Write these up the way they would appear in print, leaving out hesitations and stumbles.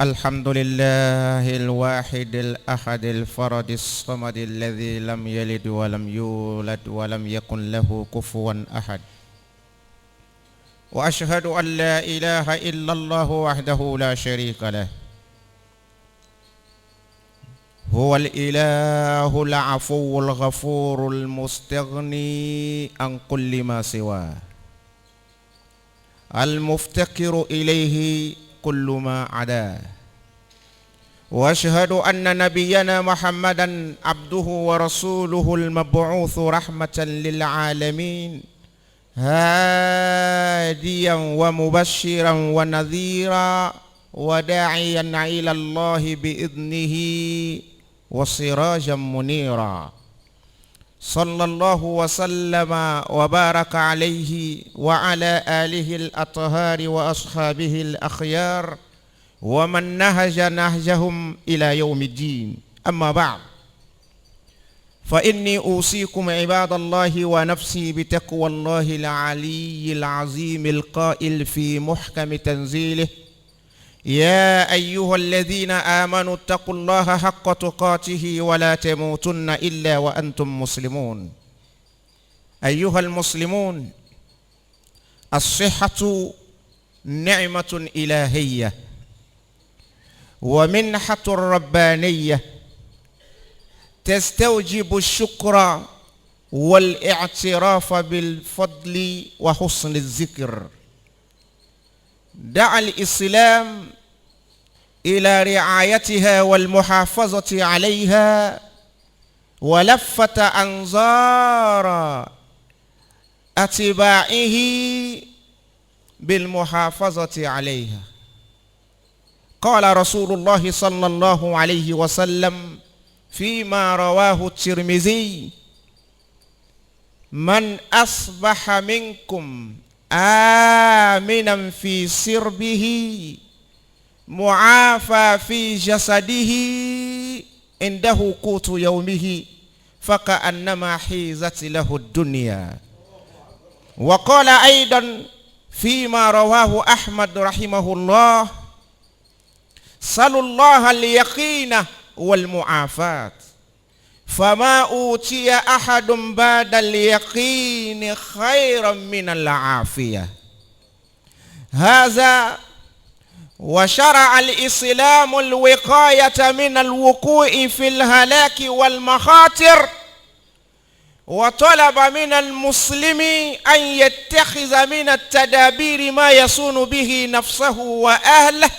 الحمد لله الواحد الأحد الفرد الصمد الذي لم يلد ولم يولد ولم يكن له كفوا أحد. وأشهد أن لا إله إلا الله وحده لا شريك له، هو الإله العفو الغفور المستغني عن كل ما سواه، المفتقر إليه كل ما عداه. واشهد ان نبينا محمدا عبده ورسوله المبعوث رحمة للعالمين، هاديا ومبشرا ونذيرا وداعيا الى الله باذنه وسراجا منيرا. صلى الله وسلم وبارك عليه وعلى آله الأطهار وأصحابه الأخيار ومن نهج نهجهم إلى يوم الدين. أما بعد، فإني أوصيكم عباد الله ونفسي بتقوى الله العلي العظيم القائل في محكم تنزيله: يا أيها الذين آمنوا اتقوا الله حق تقاته ولا تموتن إلا وأنتم مسلمون. أيها المسلمون، الصحة نعمة إلهية ومنحة ربانية تستوجب الشكر والاعتراف بالفضل وحسن الذكر. دعا الإسلام إلى رعايتها والمحافظة عليها، ولفت أنظار أتباعه بالمحافظة عليها. قال رسول الله صلى الله عليه وسلم فيما رواه الترمذي: من أصبح منكم آمنا في سربه معافى في جسده عنده قوت يومه فكأنما حيزت له الدنيا. وقال أيضا فيما رواه أحمد رحمه الله: صلوا الله اليقين والمعافاة، فما أوتي أحد بعد اليقين خيرا من العافية. هذا وشرع الإسلام الوقاية من الوقوع في الهلاك والمخاطر، وطلب من المسلم أن يتخذ من التدابير ما يصون به نفسه وأهله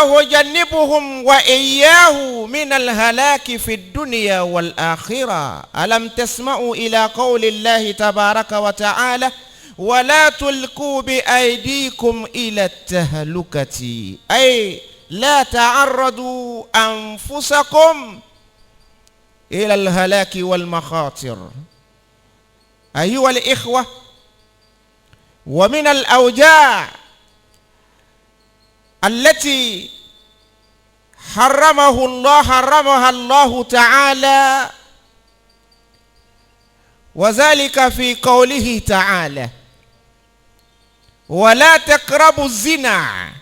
ويجنبهم وإياه من الهلاك في الدنيا والآخرة. ألم تسمعوا إلى قول الله تبارك وتعالى: ولا تلقوا بأيديكم إلى التهلكة، أي لا تعرضوا أنفسكم إلى الهلاك والمخاطر. أيها الإخوة، ومن الأوجاع التي حرمها الله تعالى، وذلك في قوله تعالى: ولا تقربوا الزنا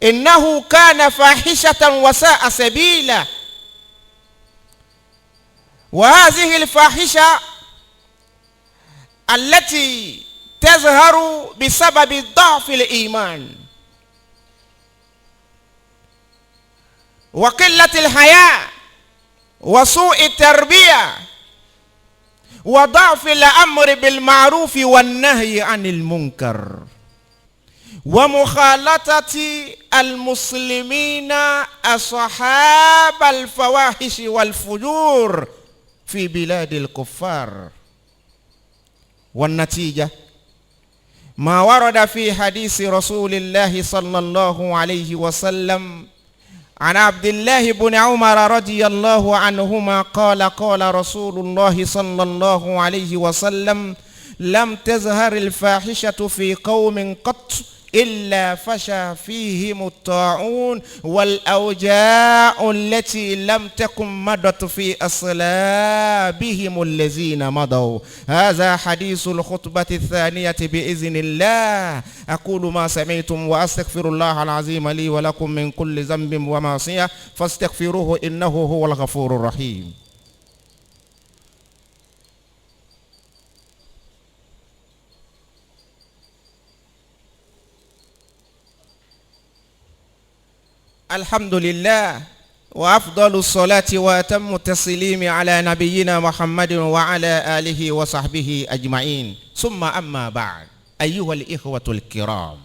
إنه كان فاحشة وساء سبيلا. وهذه الفاحشة التي تظهر بسبب ضعف الإيمان وقلة الحياء وسوء التربية وضعف الأمر بالمعروف والنهي عن المنكر ومخالطة المسلمين أصحاب الفواحش والفجور في بلاد الكفار. والنتيجة ما ورد في حديث رسول الله صلى الله عليه وسلم عن عبد الله بن عمر رضي الله عنهما قال: قال رسول الله صلى الله عليه وسلم: لم تظهر الفاحشة في قوم قط إلا فشى فيهم الطاعون والأوجاع التي لم تكن مضت في أصلابهم الذين مضوا. هذا حديث الخطبة الثانية بإذن الله. أقول ما سمعتم وأستغفر الله العظيم لي ولكم من كل ذنب ومعصية فاستغفروه إنه هو الغفور الرحيم. الحمد لله وأفضل الصلاة وأتم التسليم على نبينا محمد وعلى آله وصحبه أجمعين. ثم أما بعد، أيها الإخوة الكرام،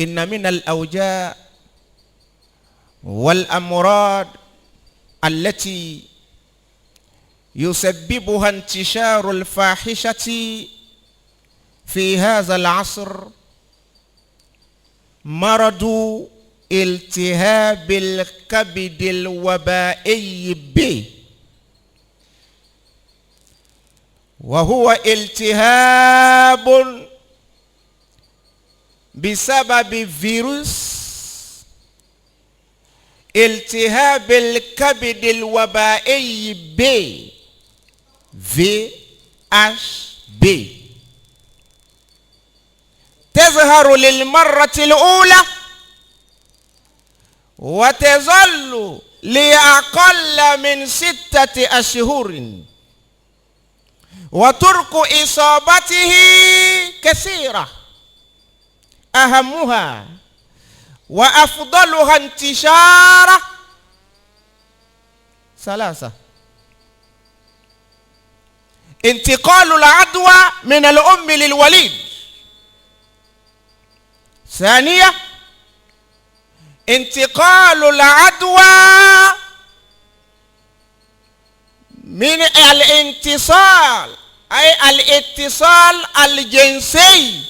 إن من الأوجاع والأمراض التي يسببها انتشار الفاحشة في هذا العصر مرض التهاب الكبد الوبائي ب، وهو التهاب بسبب فيروس التهاب الكبد الوبائي ب VHB. تظهر للمرة الأولى وتظل لأقل من 6 أشهر، وطرق إصابته كثيرة، أهمها وأفضلها انتشارا 3: انتقال العدوى من الأم للوليد، ثانيا انتقال العدوى من الانتصال أي الاتصال الجنسي،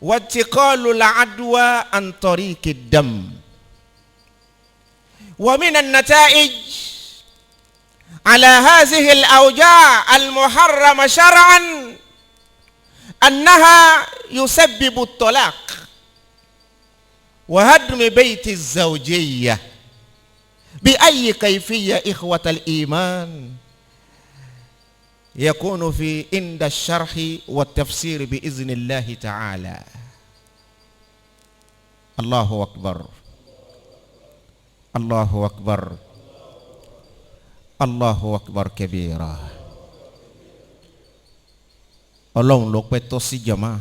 وانتقال العدوى عن طريق الدم. ومن النتائج على هذه الأوجاع المحرمة شرعا أنها يسبب الطلاق وهدم بيت الزوجية. بأي كيفية إخوة الإيمان يكون في عند الشرح والتفسير بإذن الله تعالى. الله أكبر، الله أكبر، الله أكبر كبيرا. Ọlọ́run ló pẹ́ tọ́ sí jàmá.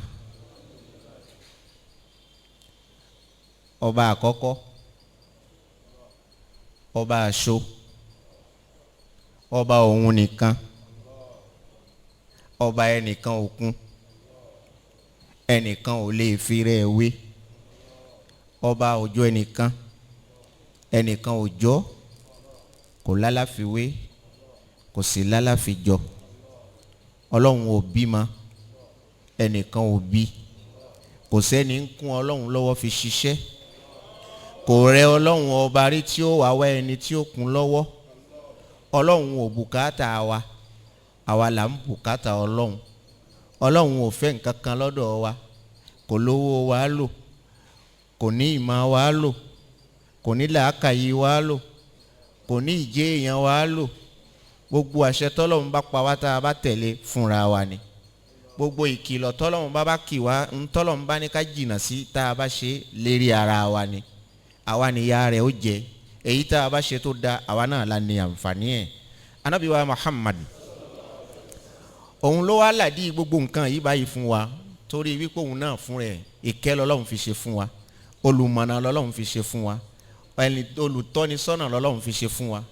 Ọba àkọ́kọ́, ọba àṣọ, ọba òun nìkan, ọba ẹnìkan òkun, ẹnìkan ò lè fi rẹ̀ wé, ọba òjò ẹnìkan, ẹnìkan òjò kò lálàfiwé, kò sí lálàfijọ. Ọlọ́run ò bímọ, ẹnìkan ò bí, kò sẹ́ni ń kún Ọlọ́run lọ́wọ́ fi ṣiṣẹ́, kò rẹ Ọlọ́run ọba rí tí ó wá wá ẹni tí ó kún lọ́wọ́. Ọlọ́run ò bùkátà wa, àwa là ń bùkátà Ọlọ́run. Ọlọ́run ò fẹ́ nǹkan kan lọ́dọ̀ wa, kò lówó wa lò, kò ní ìmọ̀ wa lò, kò ní làákàyè wa lò, kò ní ìjẹ́ èèyàn wa lò. Gbogbo àṣẹ tọ́lọ́run bá pa wá tá a bá tẹ̀lé fúnra wa ni. Gbogbo ìkìlọ̀ tọ́lọ́run bá kì wá ń tọ́lọ́run bá ní ká jìnnà sí tá a bá ṣe lérí ara wa ni. Àwa níyà rẹ̀ ó jẹ, èyí tá a bá ṣe tó da àwa náà la ní àǹfààní ẹ̀. Ànábì wa Muhammad òun ló wá làdí gbogbo nǹkan yìí báyìí fún wa, torí wípé òun náà fún rẹ̀ ìkẹ́ lọ́lọ́run fi ṣe fún wa, olùmọ̀nà lọ́lọ́run fi ṣe fún wa, ẹni olùtọ́nisọ́nà lọ́lọ́run fi ṣe fún wa,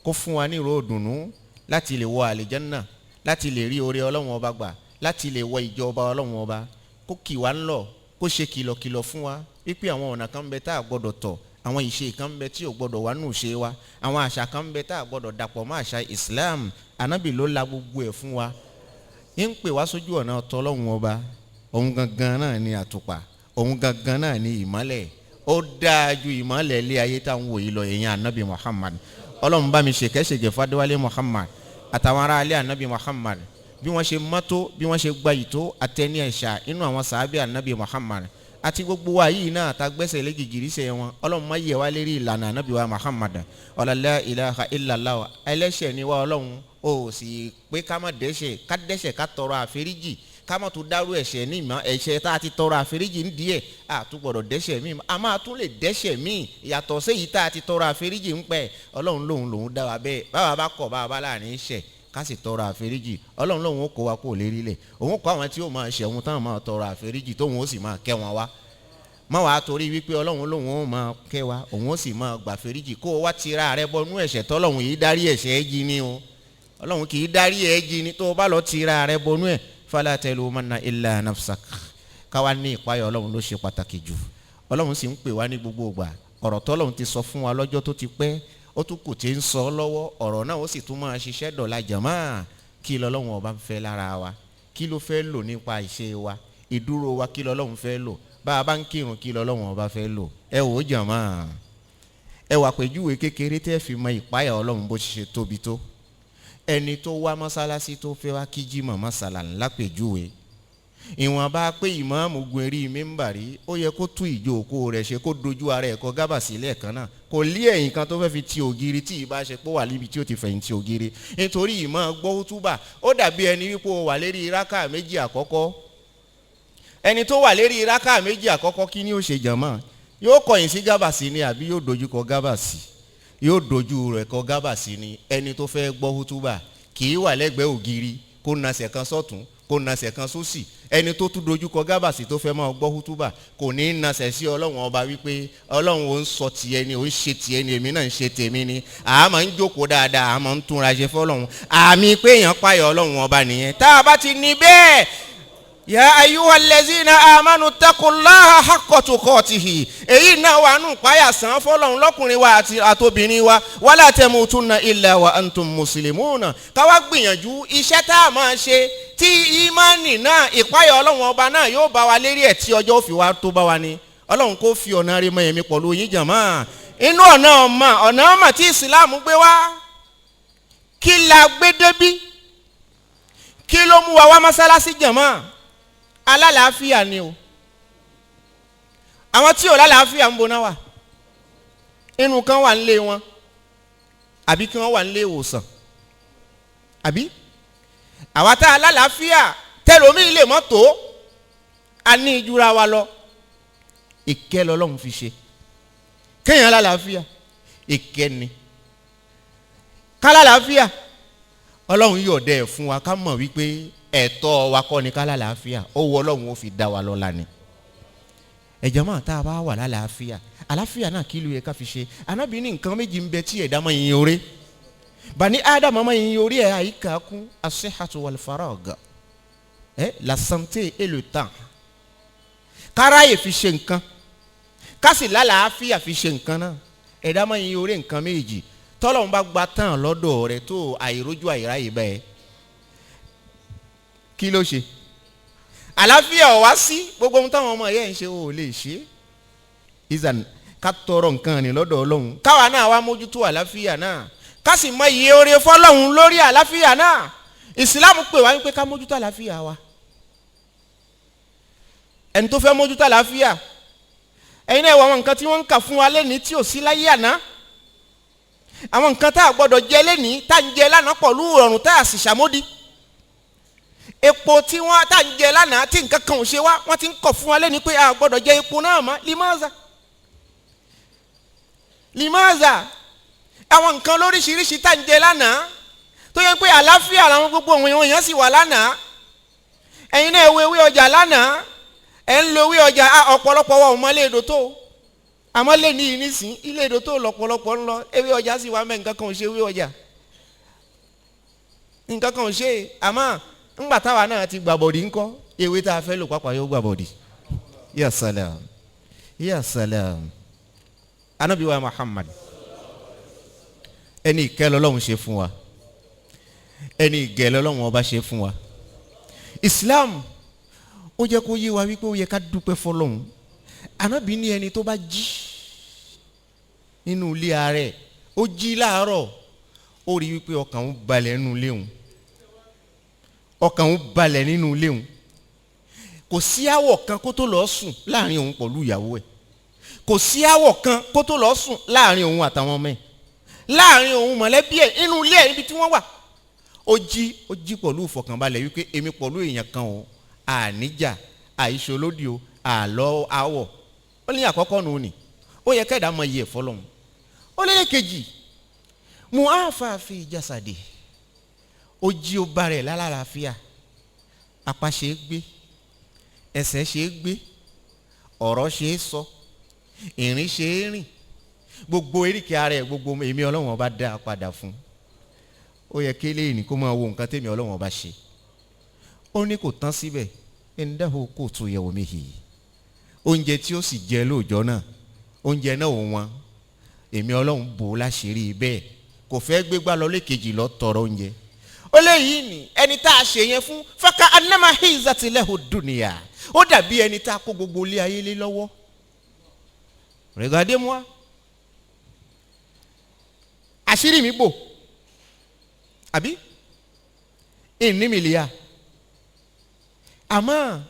kó fún wa ní ìró òdùnnú láti lè wọ àlìjánnà, láti lè rí oore Ọlọ́run ọba gbà, láti lè wọ ìjọba Ọlọ́run ọba, kó kì wá ńlọ, kó ṣe kìlọ̀kìlọ̀ fún wa wípé àwọn ọ̀nà kan bẹ tá a gbọ́dọ̀ tọ̀, àwọn ìṣe kan bẹ tí ò gbọ́dọ̀ wà nù ṣe wa, àwọn àṣà kan bẹ tá a gbọ́dọ̀ dàpọ̀ mọ́ àṣà Islam. Ànábì ló la gbogbo ẹ̀ fún wa, ń pè wá sójú ọ̀nà tọ́lọ́run ọba. Òun gangan náà ni àtùpà, òun gangan náà ni ìmọ́lẹ̀. Ó dáa ju ìmọ́lẹ̀ ilé ayé táwọn wòye lọ, èèyàn Ànábì Muhammad. Ọlọ́run bá mi ṣèkẹ́ṣègẹ̀ fàdéwálé Muhammad àtàwọn ará alẹ́ Ànábì Muhammad, bí wọ́n ṣe mọ́tò bí wọ́n ṣe gba ìtó àtẹni ẹ̀ṣà inú àwọn sàábì ànábì Muhammad àti gbogbo wa yìí náà ta gbẹ́sẹ̀ lé gìgìrísẹ̀ wọn ọlọ́run má yẹ wá lérí ìlànà ànábì wa Muhammad la ilaha illallah ẹlẹ́ṣẹ̀ ni wá ọlọ́run ó sì pé ká má dẹ́ṣẹ̀ ká tọrọ àforíjì ká má tún dárú ẹ̀ṣẹ̀ ní ìmọ̀ ẹ̀ṣẹ̀ tá a ti tọrọ àforíjì ń díẹ̀ a tún gbọ́dọ̀ dẹ́ṣẹ̀ míì a máa tún lè dẹ́ṣẹ̀ míì yàtọ̀ séyìí tá a ti tọrọ àforíjì ń pẹ́ ọlọ́run lòun dá wa bẹ́ẹ̀ báwa bá kọ̀ báwa bá láàrin iṣẹ́ ká sì tọrọ àforíjì ọlọ́run lòun ó kó wa kó lérí lẹ̀ òun kọ́ àwọn tí ó máa ṣẹ̀wọ̀n táwọn máa tọrọ àforíjì tóun ó sì máa kẹ́ wọn wá má wàá torí wípé ọlọ́run lòun ó máa kẹ́ wa òun ó sì máa gbà àforíjì kó o wá tira rẹ bọnú ẹ̀ṣẹ̀ tọ́lọ́run yìí dárí ẹ̀ṣẹ̀ ẹ́ jí ni o ọlọ́run kì í dárí ẹ̀ jí ni tó o bá lọ tira rẹ bọnú ẹ̀ fala talumanna illa nafsak káwa ní ìpáyà ọlọ́run ló ṣe pàtàkì jù ọlọ́run sì ń pè wá ní gbogbo ìgbà ọ̀rọ̀ tọ́lọ́run ti sọ fún wa lọ́jọ́ tó ti pẹ́ ó tún kù tí ń sọ lọ́wọ́ ọ̀rọ̀ náà ó sì tún máa ṣiṣẹ́ dọ̀la jàmáà kí lọ́lọ́run ọba ń fẹ́ lára wa kí ló fẹ́ lò nípa ìṣe wa ìdúró wa kí lọ́lọ́run fẹ́ lò bá a bá ń kírun kí lọ́lọ́run ọba fẹ́ lò ẹ wò ó jàmáà ẹ wà pèjúwe kékeré tẹ́ fi mọ ìpáyà ọlọ́run bó ṣe tóbi tó ẹni tó wá mọ́sálásí tó fẹ́ wá kí jímọ̀ mọ́sálà ńlá pèjúwe ìwọ̀n bá pé ìmáàmù gun eré mímbàrí ó yẹ kó tú ìjókòó rẹ̀ ṣe kó dojú ara ẹ̀ kọ gábàsì lẹ́ẹ̀kan náà kò lé ẹ̀yìn kan tó fẹ́ fi ti ògiri tí ìbá ṣe pé wà níbi tí ó ti fẹ̀yìn ti ògiri nítorí ìmọ̀ gbọ́ hútúbà ó dàbí ẹni wípé ó wà lérí rákà méjì àkọ́kọ́ ẹni tó wà lérí rákà méjì àkọ́kọ́ kí ni ó ṣe jàmá yóò kọ̀yìn sí gábàsì ni àbí yóò dojú kọ gábàsì yóò dojú rẹ̀ kọ gábàsì ni ẹni tó fẹ́ gbọ́ hútúbà kì í wà lẹ́gbẹ̀ẹ́ ògiri kó nasẹ̀ kan sọ́tún kó nasẹ̀ kan sósì ẹni tó tún dojú kọ gábàsì tó fẹ́ máa gbọ́ hútúbà kò ní í nasẹ̀ sí ọlọ́run ọba wípé ọlọ́run ò ń sọ tiẹ̀ ni ò ń ṣe tiẹ̀ ni èmi náà ń ṣe tèmi ni àmọ́ ń jókòó dáadáa àmọ́ ń túnra ṣe fọ́lọ́run àmì pé èèyàn páyọ̀ ọlọ́run ọba nìyẹn tá a bá ti ní bẹ́ẹ̀ ya ayyuhal lazina amanu taqullaha haqqa tuqatihi èyí náà wà nù páyà sàn fọ́lọ́run lọ́kùnrin wa àtobìnrin wa wala tamutunna illa wa antum muslimuna káwá gbìyànjú iṣẹ́ tá a máa ṣe tí ìmánì náà ìpáyà ọlọ́run ọba náà yóò bá wa lérí ẹ̀ tí ọjọ́ ó fi wá tó bá wa ní ọlọ́run kó fi ọ̀nà rí mọ́ ẹ̀mí pọ̀lú yín jàmá inú ọ̀nà ọmọ tí ìsìláàmù gbé wá kí la gbé débí kí ló mú wa wá mọ́sálásí jàmá alálàáfíà ni o àwọn tí ò lálàáfíà ń boná wà inú kan wà nílé wọn àbí kí wọ́n wà nílé ìwòsàn àbí àwa tá a lálàáfíà tẹlómi lè mọ́ tó a ní ìjúra wa lọ ìkẹ́ lọ́lọ́run fi ṣe kéèyàn lálàáfíà ìkẹ́ ni ká lálàáfíà ọlọ́run yọ̀ọ̀dẹ̀ fún wa ká mọ̀ wípé ẹ̀tọ́ wa kọ́ ni ká lálàáfíà ó wọ ọlọ́run ó fi dá wa lọ́lá ni ẹ̀jẹ̀ máa tá a bá wà lálàáfíà àlàáfíà náà kí ló yẹ ká fi ṣe Ànábì ní nǹkan méjì ń bẹ tí ẹ̀dá máa yin orí bani Ádámù máa yin orí ẹ̀ àyíká kún as-sihhatu wal faragh la santé et le temps káráyè fi ṣe nǹkan ká sì lálàáfíà fi ṣe nǹkan náà ẹ̀dá máa yin orí nǹkan méjì tọ́lọ́run bá gba tán lọ́dọ̀ rẹ̀ tó àìrójú àìráyè bẹ́ẹ̀ kí ló ṣe àlàáfíà ò wá sí gbogbo ohun táwọn ọmọ ẹ̀yẹ́ ń ṣe ò lè ṣe ìzàn ká tọrọ nǹkan ní lọ́dọ̀ ọlọ́run káwa náà wá mójútó àlàáfíà náà ká sì mọ iye oore fọlọ́run lórí àlàáfíà náà ìsìlámù pè wá wípé ká mójútó àlàáfíà wa ẹni tó fẹ́ mójútó àlàáfíà ẹ̀yin náà wọ àwọn nǹkan tí wọ́n ń kà fún wa lẹ́ni tí ò sí láyé àná àwọn nǹkan tá a gbọ́dọ̀ jẹ lẹ́ni tá a ń jẹ lánàá pọ̀lú ìrọ̀rùn tá a sì ṣàmódì epo tí wọ́n tá ń jẹ lánàá tí nǹkan kan ò ṣe wá wọ́n ti ń kọ̀ fún wa lẹ́ni pé a gbọ́dọ̀ jẹ epo náà mọ́ limaza àwọn nǹkan lóríṣiríṣi tá ń jẹ lánàá tó yẹ pé àlàáfíà làwọn gbogbo òun èèyàn sì wà lánàá ẹ̀yin náà ewé ọjà lánàá ẹ̀ ń lo ewé ọjà ọ̀pọ̀lọpọ̀ wa ò mọ ilé èdò tó àmọ́ lè ní ìnísìn ilé èdò tó lọ̀pọ̀lọpọ̀ ń lọ ewé ọjà sì wà mẹ́ nǹkan kan ò ṣe ewé ọjà nǹkan kan ò ṣe àmọ́ ńgbà táwa náà ti gbàbọ̀dì ńkọ́ ewé tá a fẹ́ lò pápá yóò gbàbọ̀dì ya salam ya salam Ànábì wa Muhammad ẹni ìkẹ́ lọ́lọ́run ṣe fún wa ẹni ìgẹ̀ lọ́lọ́run ọba ṣe fún wa Islam ó jẹ́ kó yé wa wípé ó yẹ ká dúpẹ́ fọlọ́run Ànábì ní ẹni tó bá jí nínú ilé ààrẹ ó jí láàárọ̀ ó rí wípé ọkàn ń balẹ̀ nínú ilé òun ọkàn òun balẹ̀ nínú ilé òun, kò sí àwọ̀ kan kó tó lọ sùn láàrin òun pẹ̀lú ìyàwó ẹ̀, kò sí àwọ̀ kan kó tó lọ sùn láàrin òun àtàwọn ọmọ ẹ̀, láàrin òun mọ̀lẹ́bí ẹ̀ inú ilé ẹ̀ níbi tí wọ́n wà. Ó jí pẹ̀lú ìfọ̀kànbalẹ̀ wípé èmi pẹ̀lú èèyàn kan o, àníjà àìṣolódì o, àlọ́ àwọ̀. Ó ní àkọ́kọ́ nù ní ó yẹ kẹ́ẹ̀dá mọ iye ẹ̀fọ́ lọ́hùn. Ó lé kejì mu àfààfi jásàdì, ó jí ó bá rẹ̀ lálàáfíà, apá ṣe é gbé, ẹsẹ̀ ṣe é gbé, ọ̀rọ̀ ṣe é sọ, ìrìn ṣe é rìn, gbogbo eríkè ara ẹ̀ gbogbo èmi Ọlọ́run ọba dá padà fún. Ó yẹ kí eléyìí kó máa wo nǹkan tèmi Ọlọ́run ọba ṣe. Ó ní kò tán síbẹ̀, ẹnìdáhùn kò tó yẹ omi hì, oúnjẹ tí ó sì jẹ lóòjọ́ náà, oúnjẹ náà ò wọ́n, èmi Ọlọ́run bò ó láṣìírí bẹ́ẹ̀, kò fẹ́ gbégbá lọ lékejì lọ tọrọ oúnjẹ. Ó léyìí ni ẹni tá a ṣe yẹn fún faka anama hizatilehu dunia, ó dàbí ẹni tá a kó gbogbo ilé ayé lé lọ́wọ́. Regardez-moi, àṣírí mi bò àbí ìní mi lè yá, àmọ́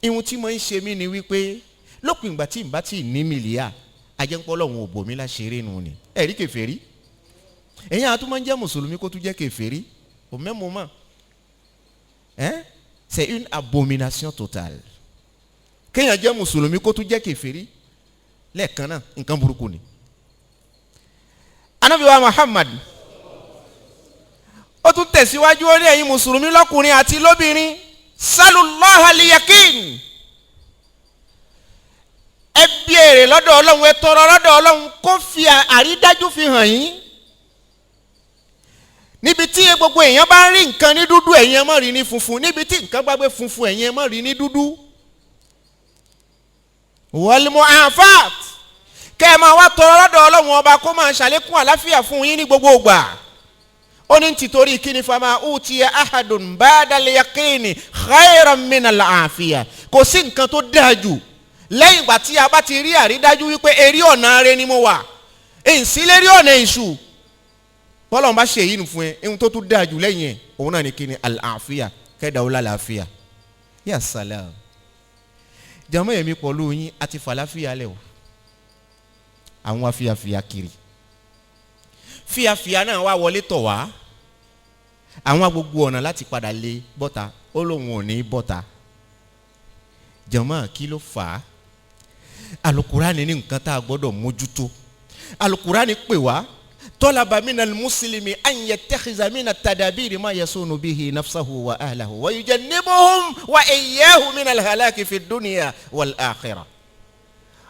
ihun tí mo ń ṣe mí ni wípé lópin ìgbà tí n bá tí ní mi lè yá, ajẹ́pọ̀ Ọlọ́run ò bò mí láṣìírí nù ni. Ẹ̀rí kèfèrí, ẹ̀yin àtún máa ń jẹ́ mùsùlùmí kó tún jẹ́ kèfèrí au même moment, hein? C'est une abomination totale. Kéèyàn jẹ́ mùsùlùmí kó tún jẹ́ kèfèrí lẹ́ẹ̀kan náà, nǹkan burúkú ni. Ànábì wa Muhammad ó tún tẹ̀síwájú, ó ní ẹ̀yin mùsùlùmí lọ́kùnrin àti lóbìnrin, sallallahu al-yakin, ẹ béèrè lọ́dọ̀ Ọlọ́run, ẹ tọrọ lọ́dọ̀ Ọlọ́run kó fi àrídájú fi hàn yín. Níbi tí gbogbo èèyàn bá ń rí nǹkan ní dúdú, ẹ̀yin ẹ má rí ní funfun. Níbi tí nǹkan bá gbé funfun, ẹ̀yin ẹ má rí ní dúdú. Wal mu'afat, kẹ́ ẹ máa wá tọrọ lọ́dọ̀ Ọlọ́run ọba kó máa ṣàlékún àláfíà fún yín ní gbogbo ìgbà. Ó ní títorí kíni fama utiya ahadun ba'dal yaqini khayran minal afiya, kò sí nǹkan tó dáa jù lẹ́yìn ìgbà tí a bá ti rí àrídájú wípé eré ọ̀nà rẹ ni mo wà, èyí sí lérí ọ̀nà èṣù. Bọ́lọ́run bá ṣe èyí nù fún ẹ, ohun tó tún dáa jù lẹ́yìn ẹ̀ òun náà ni kíni al-afiya, kẹ́dà ó lálàáfíà. Ya salam, jàmọ́ èmi pọ̀lú yín àti fàlàfíà lẹ̀ o, àwọn afíàfíà kiri, fíàfíà náà wá wọlé tọ̀ wá, àwọn gbogbo ọ̀nà láti padà lé bọ́ta, ó lóun ò ní bọ́ta. Jàmọ́ kí ló fà á? Alukurani ní nǹkan tá a gbọ́dọ̀ mójútó. Alukurani pè wá, talaba minal muslimi an yattakhiza minat tadabiri ma yasunu bihi nafsahu wa ahlahu wa yujannibuhum wa iyyahu minal halaki fid dunya wal akhirah.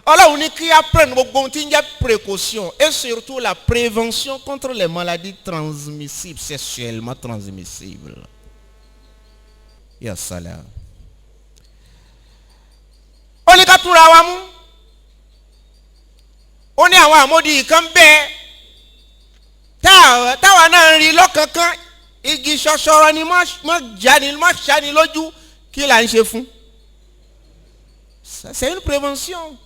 Ọlọ́run ní kí a prenne gbogbo ohun tí ń jẹ́ précaution et surtout la prévention contre les maladies transmissibles, sexuellement transmissibles. Ya salam. Ó ní ká túnra wa mú. Ó ní àwọn àmódi kan bẹ́ẹ̀ táwa náà ń rí lọ́kànkán, igi ṣọṣọrọ ni má ṣani lójú, kí là ń ṣe fún? C'est une prévention.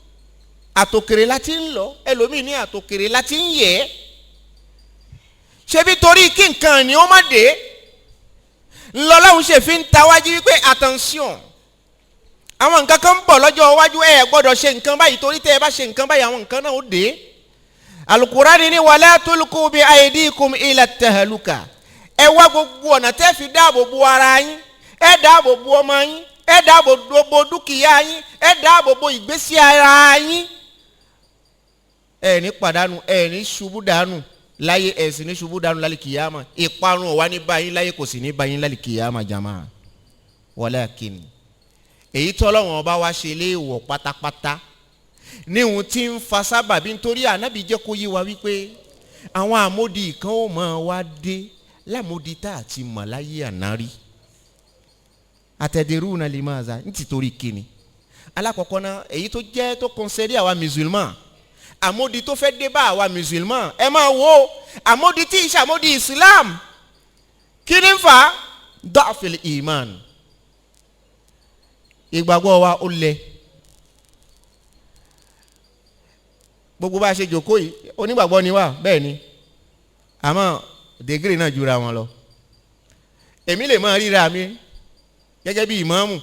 Àtòkèrè láti ń lọ, ẹlòmíì ní àtòkèrè láti ń yẹ. Ṣebí torí kí nǹkan ni ó má dé ńlọ́lọ́hun ṣe fi ń tawájú wípé attention, àwọn nǹkan kan ń bọ̀ lọ́jọ́ iwájú, ẹ gbọ́dọ̀ ṣe nǹkan báyìí torí tẹ́ ẹ bá ṣe nǹkan báyìí àwọn nǹkan náà ó dé. Alukurani ni wala tulqu bi aydikum ila tahaluka, ẹ wá gbogbo ọ̀nà tẹ́ fi dáàbò bo ara yín, ẹ dáàbò bo ọmọ yín, ẹ dáàbò bo dúkìá yín, ẹ dáàbò bo ìgbésí ara yín. Ẹ ní pàdánù, ẹ ní ṣubú dànù láyé, ẹ sì ní ṣubú dànù lálẹ́ kìyàmà. Ìparun ò wá ní báyìí láyé, kò sì ní báyìí lálẹ́ kìyàmà jàmá. Walakin èyí tọ́lọ́wọ́n bá wá ṣe léèwọ̀ pátápátá ní ohun tí ń fa sábàbí, nítorí ànábì jẹ́ kó yé wa wípé àwọn àmódi kan ó máa wá dé lámòdì tá àti mọ̀ láyé ànárí. Atadruna limaza, nítorí kíni? Alákọ̀ọ́kọ́ náà èyí tó jẹ́ tó concerne àwa musulman, àmódi tó fẹ́ dé bá àwa musulman, ẹ máa wo àmódi tí ìṣe àmódi Islam. Kí ni ń fà? Da'fil iman, ìgbàgbọ́ wa ó lẹ. Gbogbo bá ṣe jòkó yìí onígbàgbọ́ ni wá, bẹ́ẹ̀ ni, àmọ́ dègírì náà jura wọn lọ. èmi lè máa ríra mi gẹ́gẹ́ bí ìmáàmù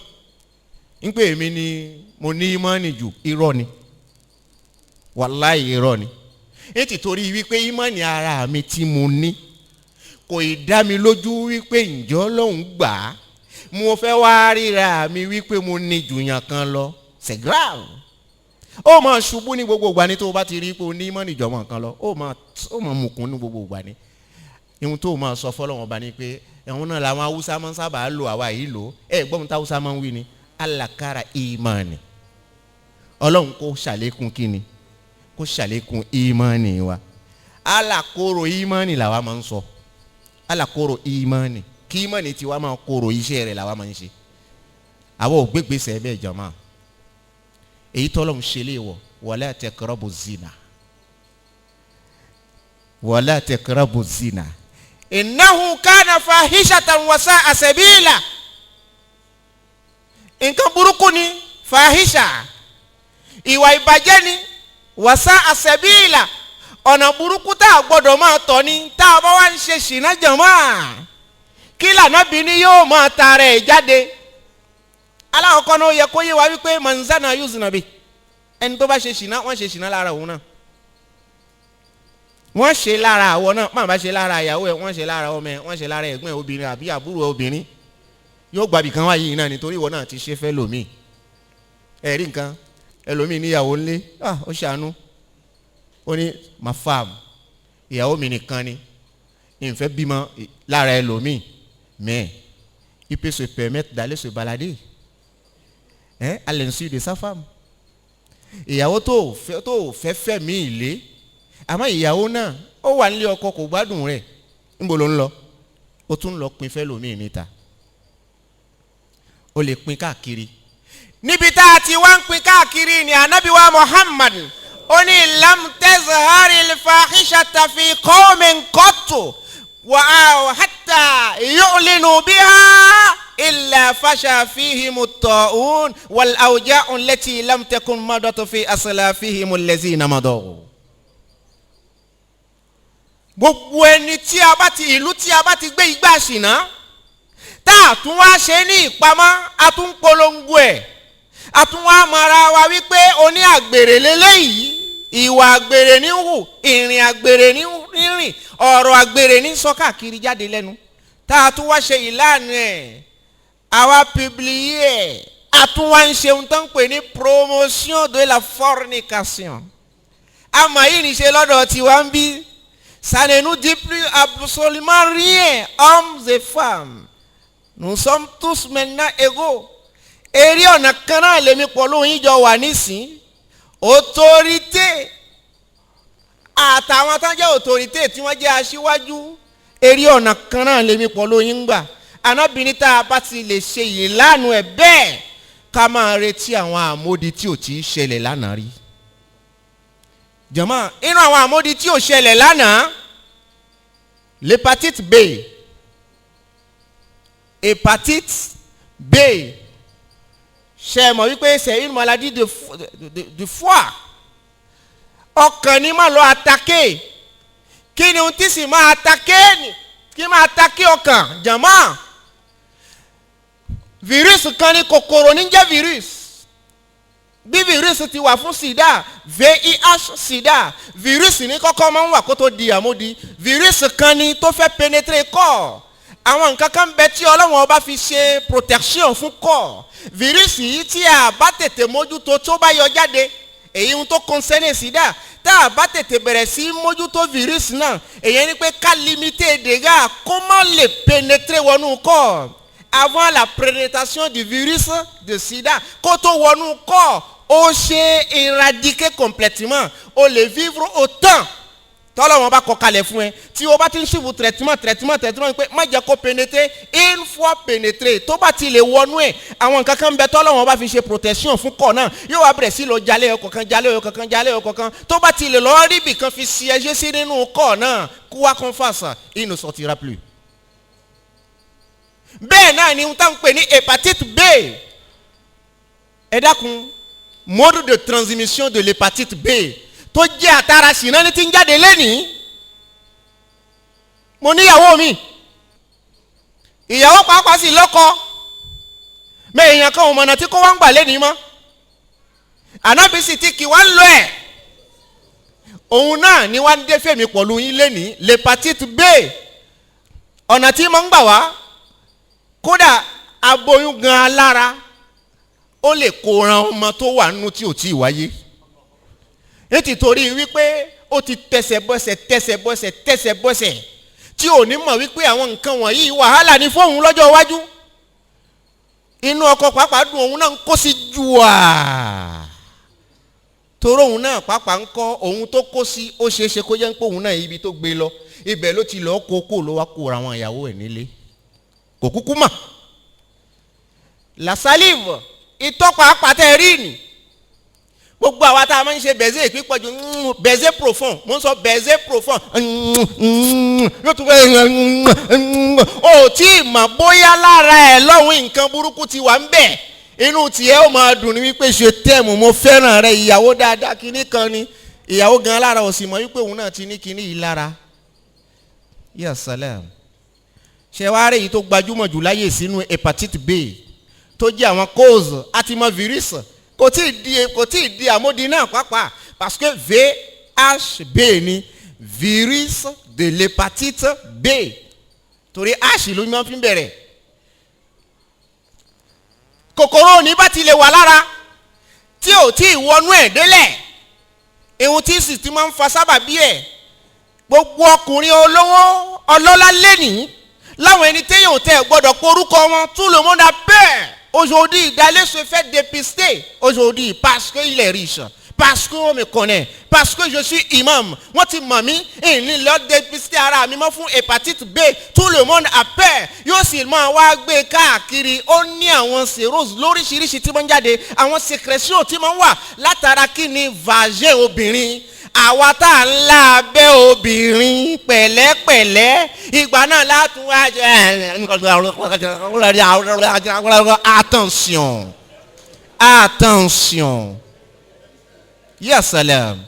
ń pè èmi ni mo ní ìmánì jù, irọ́ ni, wàláhì irọ́ ni. Ètì torí wípé ìmánì ara mi tí mo ní kò ì dá mi lójú wípé ǹjọ́ Ọlọ́hun gbà á, mo fẹ́ wá ríra mi wípé mo ní jùyàn kan lọ, c'est grave. Ó máa ṣubú ní gbogbo ìgbà ní tó bá ti rí pé o ní ìmánì jọmọ kan lọ, ó máa mùkún ní gbogbo ìgbà ní. Ihun tó máa sọ fọ́lọ́run ọba ni pé ẹ̀hún náà làwọn Haúsá máa ń sábà lò, àwa yìí lò, gbọ́n tá Haúsá máa ń wí ni alakara ìmánì. Ọlọ́run kó ṣàlékún kíni, kó ṣàlékún ìmánì wa. Alakoro ìmánì làwa máa ń sọ, alakoro ìmánì, kí ìmánì tiwa máa koro iṣẹ́ rẹ̀ làwa máa ń ṣe. Àwọn ògbégbèsè bẹ́ẹ̀ jọmọ́ èyí tọ́lọ́run ṣe léèwọ̀, wala taqrabu zina, wala taqrabu zina innahu kana fahishatan wa sa'a sabila. Nǹkan burúkú ni fahisha, ìwà ìbàjẹ́ ni, wa sa'a sabila, ọ̀nà burúkú tá a gbọ́dọ̀ máa tọ̀ ni tá a bá wá ń ṣe ṣìnà jàmáà. Kí l'Ànábì ní yóò máa tara ẹ̀ jáde. Alákọ̀ọ́kọ́ náà ó yẹ kó yé wa wípé manzana yuzna bi, ẹni tó bá ṣe ṣìnà wọ́n ṣe ṣìnà lára òun náà, wọ́n ṣe lára àwọn náà, má bá ṣe lára ìyàwó ẹ̀, wọ́n ṣe lára ọmọ ẹ̀, wọ́n ṣe lára ẹ̀gbọ́n ẹ̀ obìnrin àbí àbúrò ẹ̀ obìnrin. Yóò gbàbí kan wáyé yìí náà nítorí ìwọ náà ti ṣe fẹ́ lòmíì. Ẹ̀rí nǹkan ẹlòmíì níyàwó ńlé, ó ṣàánú, ó ní ma femme ìyàwó mi nìkan ni, ìfẹ́ bímọ lára ẹlòmíì, mais il peut se permettre d'aller se balader à l'insu de sa femme. Ìyàwó tó fẹ́ mí ilé, àmọ́ ìyàwó náà ó wà nílé ọkọ kò gbádùn rẹ̀, níbo ló ń lọ? Ó tún lọ pin fẹ́ lòmíì níta. Ó lè pin káàkiri. Níbi tá a ti wá ń pin káàkiri ni Ànábì wa Muhammad ó ní lam tazharil fahishata fi qawmin qattu wa hatta yu'linu biha illa fasha fihim at-ta'un wal awja'u allati lam takun madat fi aslafihim allazina madaw. Gbogbo ẹni tí a bá ti ìlú tí a bá ti gbé igbá ṣìnà tá a tún wá ṣe ní ìpamọ́, a tún polongo ẹ̀, a tún wá mara wa wípé oní àgbèrè lélẹ́yìí, ìwà àgbèrè ní hù, ìrìn àgbèrè ní rìn, ọ̀rọ̀ àgbèrè ní sọ káàkiri jáde lẹ́nu, tá a tún wá ṣe ìlànà ẹ̀, àwa publié ẹ̀, a tún wá ń ṣe ohun tó ń pè ní promotion de la fornication. Àmọ́ yìí ní ṣe lọ́dọ̀ tiwa ń bí, ça ne nous dit plus absolument rien, hommes et femmes. Nous sommes tous maintenant égaux. Eri ọ̀nà kan náà lèmi pọ̀lú yín jọ wà nísìn. Autorité àtàwọn tán jẹ́ autorité tí wọ́n jẹ́ aṣíwájú. Eri ọ̀nà kan náà lèmi pọ̀lú yín gbà. Ànábì ní tá a bá ti lè ṣe ìlànà ẹ̀ bẹ́ẹ̀ ká máa retí àwọn àmódi tí ò tí ì ṣẹlẹ̀ lánàá rí. Jàmáà, inú àwọn àmódi tí ò ṣẹlẹ̀ lánàá, l'hépatite B. Hépatite B. Ṣé mọ̀ wípé c'est une maladie du foie. Ọkàn ni máa lọ attaqué. Kí ni ohun tí sì máa attaqué ni? Kí máa attaqué ọkàn? Jàmáà. Virus kan ni kòkòrò ní jẹ́ virus. Bí virus ti wà fún sida, VIH sida, virus ní kọ́kọ́ máa ń wà kó tó di àmódi. Virus kan ni tó fẹ́ pénétrer corps. Àwọn nǹkan kan bẹ tí Ọlọ́run ọba fi ṣe protection fún corps. Virus yìí tí a bá tètè mójútó tó bá yọ jáde, èyí ń tó concerne sida, tá a bá tètè bẹ̀rẹ̀ sí mójútó virus náà, èyí ni pé ká limiter dégâts kó má lè pénétrer wọnú corps. Avant la pénétration du virus de sida, kó tó wọnú corps, ó ṣe éradiquer complètement, ó lè vivre autant. Tọ́lọ́run bá kọ kalẹ̀ fún ẹ, tí o bá ti ń ṣubú traitement pé má jẹ́ kó pénétrer, une fois pénétré tó bá ti lè wọnú ẹ̀, àwọn nǹkan kan bẹ tọ́lọ́run bá fi ṣe protection fún kọ̀ náà, yóò wá bẹ̀rẹ̀ sí lọ jalè ọkọ̀kan, tó bá ti lè lọ rí ibì kan fi sièger sí nínú kọ̀ náà, quoi qu'on fasse, il ne sortira plus. Bẹ́ẹ̀ náà ni wọ́n tá ń pè ní hépatite B. Ẹ dákun, mode de transmission de l'hépatite B tó jẹ́ àtàrà ṣìnà ní ti ń jáde lẹ́nìí. Mo níyàwó mi, ìyàwó pàápàá sì lọ́kọ mẹ́yìn kan ọmọ náà tí kò wá ń gbà lẹ́nìí mọ́ ànábì sì ti kì wá ń lọ ẹ̀ òun náà ni wá ń dé fèmí pọ̀lú yín lẹ́nìí l'hépatite B ọ̀nà tí mo ń gbà wá kódà aboyún gan alára ó lè kó ran ọmọ tó wà nínú tí ò tí ì wáyé nítorí wípé ó ti tẹsẹ̀ bọ́sẹ̀ tí ò ní mọ̀ wípé àwọn nǹkan wọ̀nyí wàhálà ní fóun lọ́jọ́ iwájú inú ọkọ pàápàá dùn òun náà ń kó sí jù à torí òun náà pàápàá ń kọ́ òun tó kó sí ó ṣeéṣe kó jẹ́ ń pé òun náà ibi tó gbé lọ ibẹ̀ ló ti lọ́ọ́ kó ló wá kó ra àwọn ìyàwó ẹ̀ nílé kò kúkú mọ̀ la salive ìtọ́ pàápàá tẹ́ rí ni gbogbo àwa tá a máa ń ṣe bẹ̀zẹ̀ ìpípọ̀jù bẹ̀zẹ̀ profond mo ń sọ bẹ̀zẹ̀ profond yóò tún bẹ́ẹ̀ ó tí ì mọ̀ bóyá lára ẹ̀ lọ́hùn nǹkan burúkú ti wà ń bẹ̀ inú tiẹ̀ ó máa dùn ní wípé ṣe tẹ́ẹ̀mù mo fẹ́ràn rẹ ìyàwó dáadáa kínní kan ni ìyàwó gan lára ò sì mọ̀ wípé òun náà ti ní kínní yìí lára ya salam ṣe wá rí èyí tó gbajúmọ̀ jù láyé sínú hepatitis B tó jẹ́ àwọn cause àti mọ virus kò tí ì di àmódi náà pàápàá parce que VHB ni virus de l'hépatite B torí H ló máa fi bẹ̀rẹ̀ kòkòrò ní bá ti lè wà lára tí ò tí ì wọnú ẹ̀ délẹ̀ ihun tí sì ti máa ń fa sábàbí ẹ̀ gbogbo ọkùnrin olówó ọlọ́lá lẹ́nìí láwọn ẹni téèyàn tẹ́ gbọ́dọ̀ porúkọ wọn tout le monde a peur aujourd'hui d'aller se faire dépister aujourd'hui parce qu'il est riche parce qu'on me connaît parce que je suis imam wọ́n ti mọ̀ mí ìní lọ dépister ara mi mọ́ fún hépatite B tout le monde a peur yóò sì máa wá gbé káàkiri ó ní àwọn cirrhose lóríṣiríṣi tí wọ́n ń jáde àwọn sécrétion tí wọ́n wà látara kí ni vagin obìnrin àwa tá à ń la abẹ́ obìnrin pẹ̀lẹ́pẹ̀lẹ́ ìgbà náà látún wá attention ya salam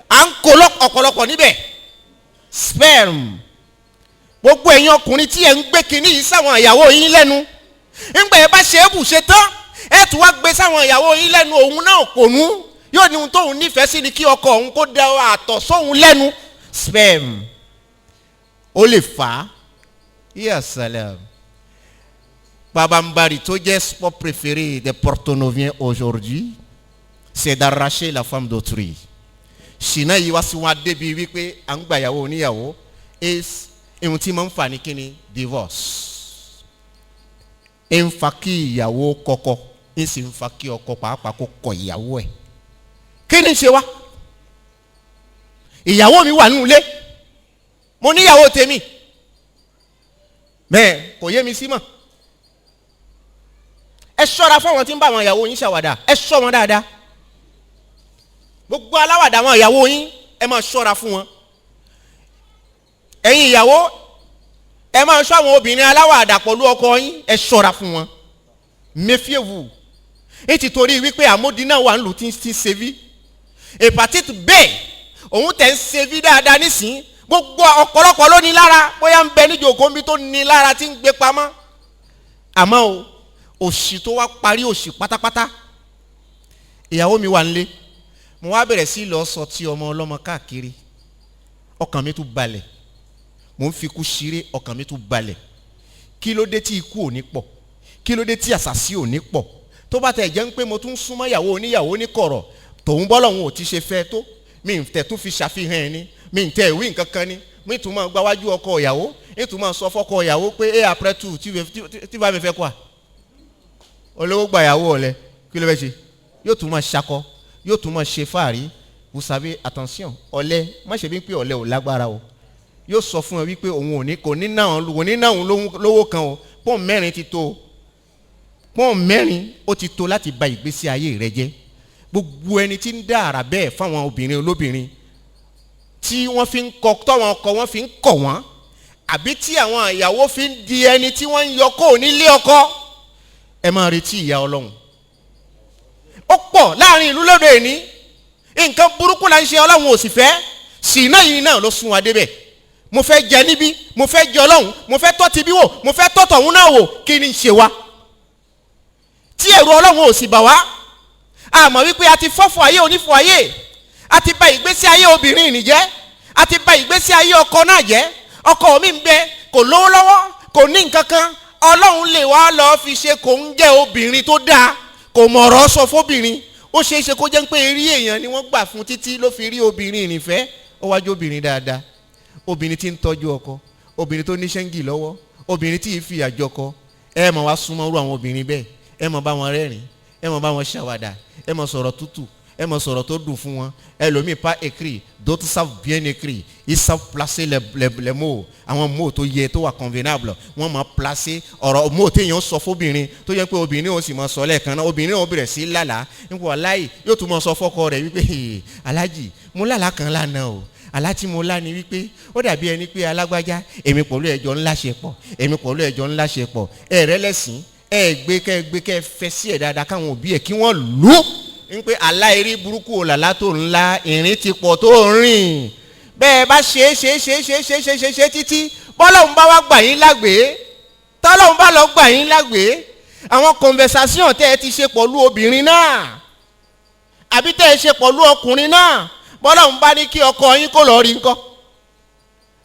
à ń kó ọ̀pọ̀lọpọ̀ níbẹ̀ sperm gbogbo ẹ̀yin ọkùnrin tí ẹ̀ ń gbé kinní yìí sáwọn ìyàwó yín lẹ́nu ńgbà ẹ bá ṣe é bù ṣe tán ẹ tún wá gbé sáwọn ìyàwó yín lẹ́nu òun náà pònú yóò ní ohun tóun nífẹ̀ẹ́ sí ni kí ọkọ òun kó da àtọ̀ sóhun lẹ́nu sperm ó lè fà á ya salam pabambari tó jẹ́ sport préféré des porto-noviens aujourd'hui c'est d'arracher la femme d'autrui ṣìnà yìí wá sí wọn débi wípé à ń gba ìyàwó oníyàwó ohun tí máa ń fà ní kíni divorce ń fa kí ìyàwó kọ́kọ́ ń sì ń fa kí ọkọ pàápàá kó kọ ìyàwó ẹ̀ kí ni ṣe wá ìyàwó mi wà nínú ilé mo níyàwó tèmi bẹ́ẹ̀ kò yé mi sí mọ́ ẹ ṣọ́ra fún àwọn tí ń bá àwọn ìyàwó yín ṣàwàdà ẹ ṣọ́ wọn dáadáa gbogbo aláwàdà àwọn ìyàwó yín ẹ máa ṣọ́ra fún wọn ẹ̀yin ìyàwó ẹ máa ṣọ́ àwọn obìnrin aláwàdà pẹ̀lú ọkọ yín ẹ ṣọ́ra fún wọn méfiez-vous nítorí wípé àmódínà wà ń lù tí ń ṣe hepatite B òun tẹ̀ ń ṣe dáadáa nísìn gbogbo ọ̀pọ̀lọpọ̀ ló ní lára bóyá ń bẹ níjòkó mi tó ní lára tí ń gbé pamọ́ àmọ́ o òṣì tó wá parí òṣì pátápátá ìyàwó mi wà nílé mo wá bẹ̀rẹ̀ sí lọ sọ tí ọmọ ọlọ́mọ káàkiri ọkàn mi tún balẹ̀ mo ń fi ikú ṣeré ọkàn mi tún balẹ̀ kí ló dé tí ikú ò ní pọ̀ kí ló dé tí àṣàsí ò ní pọ̀ tó bá tẹ̀ jẹ́ ń pé mo tún súnmọ́ ìyàwó oníyàwó ní kọ̀rọ̀ tòun bọ́lọ̀ òun ò ti ṣe fẹ́ tó mi ń tẹ̀ tún fi ṣàfihàn ẹni mi ń tẹ̀ ìwé nǹkan kan ni mi tún máa gbáwájú ọkọ ìyàwó mi tún máa sọ fọ́kọ ìyàwó pé ẹ après tout tí bá mi fẹ́ quoi olówó gba ìyàwó ọ̀lẹ kí ló fẹ́ ṣe yóò tún máa ṣakọ yóò tún máa ṣe fáàrí vous savez attention ọ̀lẹ má ṣe bí pé ọ̀lẹ ò lágbára o yóò sọ fún ẹ wípé òun kò ní náà lówó kan o pọ́n mẹ́rin ti tó pọ́n mẹ́rin ó ti tó láti ba ìgbésí ayé rẹ jẹ́ gbogbo ẹni tí ń dá àrà bẹ́ẹ̀ fáwọn obìnrin olóbìnrin tí wọ́n fi ń kọ tọ́wọn ọkọ wọn fi ń kọ̀ wọ́n àbí tí àwọn ìyàwó fi ń di ẹni tí wọ́n ń yọ kó nílé ọkọ ẹ máa retí ìyà Ọlọ́run ó pọ̀ láàrin ìlú lóde òní nǹkan burúkú là ń ṣe Ọlọ́run ò sì fẹ́ ṣìnà yìí náà ló sún wa débẹ̀ mo fẹ́ jẹ níbí, mo fẹ́ jẹ ọlọ́run, mo fẹ́ tọ́ ti bí wò, mo fẹ́ tọ́ tọ̀hún náà wò, kí ni ṣe wa tí ẹ̀rù ọlọ́run ò sì bà wá? àmọ́ wípé a ti fọ́fọ́ ayé onífọ́ ayé, a ti bà ìgbésí ayé obìnrin nì jẹ́, a ti bà ìgbésí ayé ọkọ náà jẹ́. ọkọ mi ń bẹ kò lówó lọ́wọ́, kò ní nǹkan kan, ọlọ́run lè wá lọ fi ṣe kò ń jẹ́ obìnrin tó dáa, kò mọ̀rọ̀ sọ fóbìnrin. ó ṣeé ṣe kó jẹ́ pé eré èèyàn ni wọ́n gbà fún títí ló fi rí obìnrin ìrìnfẹ́. ó wájú obìnrin dáadáa, obìnrin tí ń tọ́jú ọkọ, obìnrin tó ní ṣẹ́ńgì lọ́wọ́, obìnrin tí ì fi àjọkọ. ẹ mọ̀ wá súnmọ́ irú àwọn obìnrin bẹ́ẹ̀, ẹ mọ̀ bá wọn rẹ́rìn, ẹ mọ̀ bá wọn ṣàwàdà, ẹ mọ̀ sọ̀rọ̀ tútù, ẹ mọ̀ sọ̀rọ̀ tó dùn fún wọn. Ẹlòmíì pas écrit, d'autres savent bien écrire, ils savent placer les mots, àwọn mots tó yẹ tó wà convenable, wọ́n máa placer ọ̀rọ̀ mots téèyàn sọ fóbìnrin tó yẹ pé obìnrin ò sì máa sọ lẹ́ẹ̀kan náà, obìnrin ò bẹ̀rẹ̀ sí lálàá nípa aláì yóò tún máa sọ fọ́kọ rẹ̀ wípé alájì mo lálàá kan lánàá o, àlá tí mo lá ni wípé ó dàbí ẹni pé alágbájá èmi pẹ̀lú ẹjọ́ ńlá ṣe pọ̀, èmi pẹ̀lú ẹjọ́ ńlá ṣe pọ̀, ẹ̀rẹ́ lẹ́sìn gbé fẹ́ sí ẹ̀ dáadáa káwọn òbí ẹ̀ kí wọ́n lù ú ń pé aláìrí burúkú òlàlá tó ńlá ìrìn ti pọ̀ tó rìn. bẹ́ẹ̀ bá ṣe títí bọ́lọ́hún bá wá gbà yín lágbèé, tọ́lọ́hún bá lọ gbà yín lágbèé, àwọn conversation tẹ́ ẹ ti ṣe pẹ̀lú obìnrin náà àbí tẹ́ ẹ ṣe pẹ̀lú ọkùnrin náà, bọ́lọ́hún bá ní kí ọkọ yín kó lọ rí nǹkan.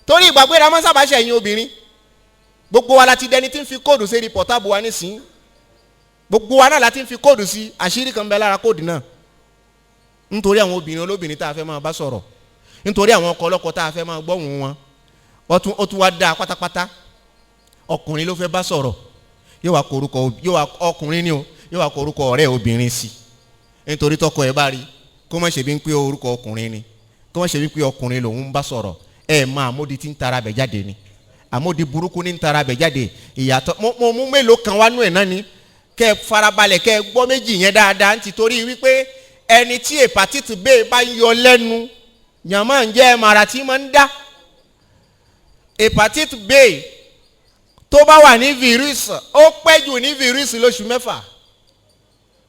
torí ìgbàgbéra mọ́ sábà ṣe ẹ̀yin obìnrin, gbogbo wa la ti dẹni tí ń fi kóòdù sí pọ̀tábù wa nísìnyí, gbogbo wa náà la ti ń fi kóòdù sí, àṣírí kan bẹ lára kóòdù náà. nítorí àwọn obìnrin olóbìnrin tá a fẹ́ máa bá sọ̀rọ̀, nítorí àwọn ọkọ ọlọ́kọ tá a fẹ́ máa gbọ́hùn wọn, ó tún wá dáa pátápátá. ọkùnrin ló fẹ́ bá sọ̀rọ̀, yóò wá korúkọ, ọkùnrin ni o, yóò wá korúkọ ọ̀rẹ́ obìnrin sí, nítorí tọkọ ẹ bá rí kó má ṣe bí ń pé orúkọ ọkùnrin ni, kó má ṣe bí pé ọkùnrin lòun bá sọ̀rọ̀. máa àmódi tí ń tara bẹ̀ jáde ni, àmódi burúkú ní ń tara bẹ̀ jáde. ìyàtọ̀ mo mú mélòó kan wá nú ẹ̀ náà ni, kẹ́ farabalẹ̀ kẹ́ gbọ́ méjì yẹn dáadáa, nítorí wípé ẹni tí hepatitis B bá ń yọ lẹ́nu yàmá ń jẹ́ màrà tí máa ń dá. hepatitis B tó bá wà ní fírùsì, ó pẹ́ jù ní fírùsì lóṣù mẹ́fà,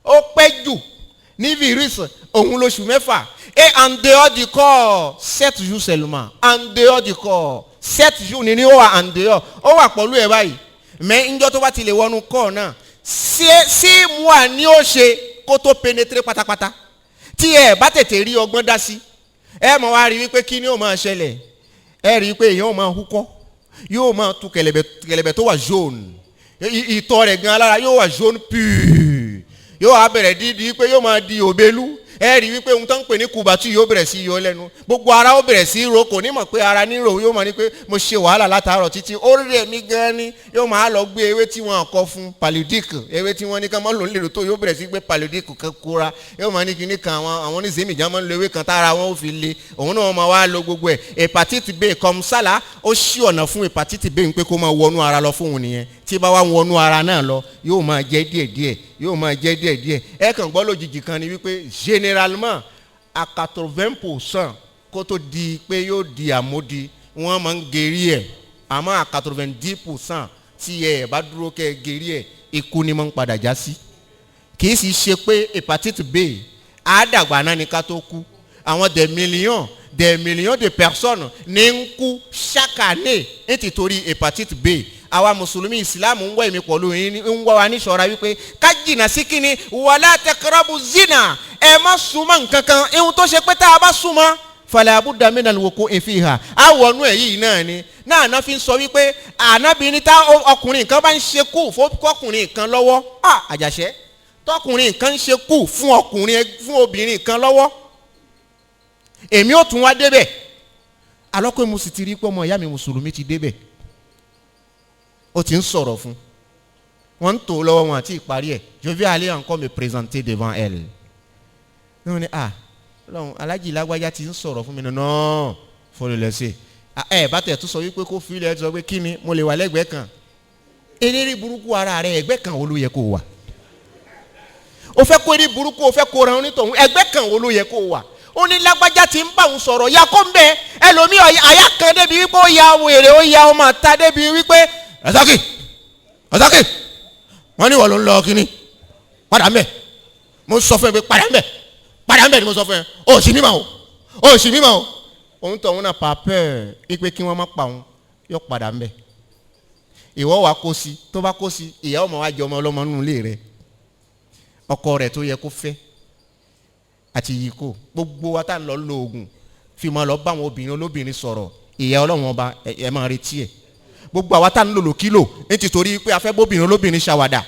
ó pẹ́ jù ní fírùsì òun lóṣù mẹ́fà. et en dehors du corps 7 jours seulement, en dehors du corps 7 jours ni ó wà en dehors, ó wà pẹ̀lú ẹ̀ báyìí. mais ńjọ́ tó bá ti lè wọnú corps náà 6 mois ni ó ṣe kó tó pénétrer pátápátá. tí ẹ bá tètè rí ọgbọ́n dá sí, ẹ mọ̀ wá rí wípé kí ni ó máa ṣẹlẹ̀, ẹ rí wípé èèyàn ó máa húkọ́, yóò máa tú kẹ̀lẹ̀bẹ̀ tó wà jaune, ìtọ̀ rẹ̀ gan alára yóò wà jaune pure, yóò wá bẹ̀rẹ̀ dídí pé yóò máa di òbelú. ẹ rí wípé ohun tó ń pè ní kùbàtú yóò bẹ̀rẹ̀ sí yọ lẹ́nu, gbogbo ara ó bẹ̀rẹ̀ sí ro, kò ní mọ̀ pé ara níro, yóò máa ní pé mo ṣe wàhálà látàárọ̀ títí ó rẹ̀ mí gan ni, yóò máa lọ gbé ewé tí wọ́n kọ fún paludic, ewé tí wọ́n ní ká máa lò nílò tó yóò bẹ̀rẹ̀ sí gbé paludic kóra, yóò máa ní kíní kan àwọn oníṣẹ́mi ìjà máa ń lo ewé kan tára wọn ó fi le, òun náà máa wá lo gbogbo ẹ̀. hepatitis B comme ça là ó ṣí ọ̀nà fún hepatitis B pé kó máa wọnú ara lọ fún òun nìyẹn. tí bá wá wọnú ara náà lọ yóò máa jẹ́ díẹ̀díẹ̀, yóò máa jẹ́ díẹ̀díẹ̀. ẹ kàn gbọ́ lójijì kan ni wípé généralement à 80% kó tó di pé yóò di àmódi wọ́n máa ń gerí ẹ̀, àmọ́ à 90% tí ẹ bá dúró kẹ́ gerí ẹ̀ ikú ni máa ń padà já sí. kì í sì ṣe pé hepatitis B àádàgbà náà ni ká tó kú, àwọn des millions de personnes ní ń kú chaque année nítorí hepatitis B. àwa mùsùlùmí ìsìláàmù ń wá èmi pọ̀lú yín ń wá wa níṣọ́ra wípé ká jìnnà sí kíni wala taqrabu zina, ẹ má súnmọ́ nǹkan kan, ihun tó ṣe pé tá a bá súnmọ́ fala budda minal wuqu'i fiha, àwọnú ẹ̀ yìí náà ni náà fi ń sọ wípé ànábìíní tá ọkùnrin kan bá ń ṣe kú fọkùnrin kan lọ́wọ́, àjàṣẹ́ tọkùnrin kan ń ṣe kú fún obìnrin kan lọ́wọ́, èmi ò tún wá débẹ̀ alọ́kùnrin mo sì ti rí pé ọmọ ìyá mi mùsùlùmí ti débẹ̀, ó ti ń sọ̀rọ̀ fún, wọ́n ń tò lọ́wọ́ wọn àti ìparí ẹ̀, je vais aller encore me présenter devant elle. wọ́n ní lọ́hùn alájì lágbájá ti ń sọ̀rọ̀ fún mi náà, faut le laisser. ẹ bá tẹ̀ tún sọ wípé kó fi ilẹ̀ sọ pé kí ni mo lè wà lẹ́gbẹ̀ẹ́ kan, eléré burúkú ara rẹ̀ ẹgbẹ́ kan wo ló yẹ kó wà? ó fẹ́ kó eré burúkú, ó fẹ́ kó ra onítọ̀hún, ẹgbẹ́ kan wo ló yẹ kó wà? ó ní lágbájá ti ń bá òun sọ̀rọ̀ ya kó ń bẹ ẹlòmíì àyà kan débi wípé ó ya wèrè, ó ya ọmọ àta débi wípé Razaki wọ́n ní wọ́n ló ń lọ kíní padà ń bẹ̀, mo sọ fún ẹ pé padà ń bẹ̀ ni mo sọ fún ẹ, ó sì mímọ́ o òun tọ̀ òun náà pàpẹ́ ipe kí wọ́n má pa òun yóò padà ń bẹ̀. ìwọ wàá kó sí, tó bá kó sí ìyá ọmọ wa jẹ ọmọ ọlọ́mọ nínú ilé rẹ̀, ọkọ rẹ̀ tó yẹ kó fẹ́ àti yìí kò. gbogbo wa tá ń lọ lo oògùn fi máa lọ bá àwọn obìnrin olóbìnrin sọ̀rọ̀, ìyá ọlọ́run ọba ẹ máa retí ẹ̀. gbogbo àwa tá ń lòlò kílò nítorí pé a fẹ́ bóbìnrin olóbìnrin ṣàwàdà,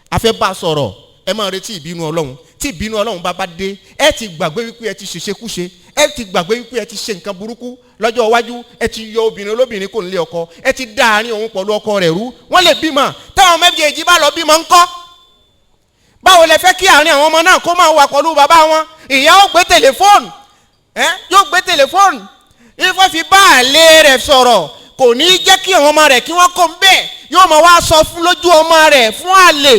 a fẹ́ bá a sọ̀rọ̀, ẹ máa retí ìbínú ọlọ́run. tí ìbínú ọlọ́run bá dé, ẹ ti gbàgbé wípé ẹ ti ṣèṣekúṣe, ẹ ti gbàgbé wípé ẹ ti ṣe nǹkan burúkú lọ́jọ́ iwájú, ẹ ti yọ obìnrin olóbìnrin kò nílé ọkọ, ẹ ti dá àárín òun pẹ̀lú ọkọ rẹ̀ rú. wọ́n lè bímọ, táwọn méjèèjì bá lọ bímọ ńkọ́? báwo lẹ fẹ́ kí àárín àwọn ọmọ náà kó máa wà pẹ̀lú bàbá wọn? ìyá ó gbé tẹlifóònù, yóò gbé tẹlifóònù, ifọ̀ fi bá àlè rẹ̀ sọ̀rọ̀, kò ní í jẹ́ kí àwọn ọmọ rẹ̀ kí wọ́n kó ń bẹ́ẹ̀, yóò máa wá sọ fún lójú ọmọ rẹ̀ fún àlè,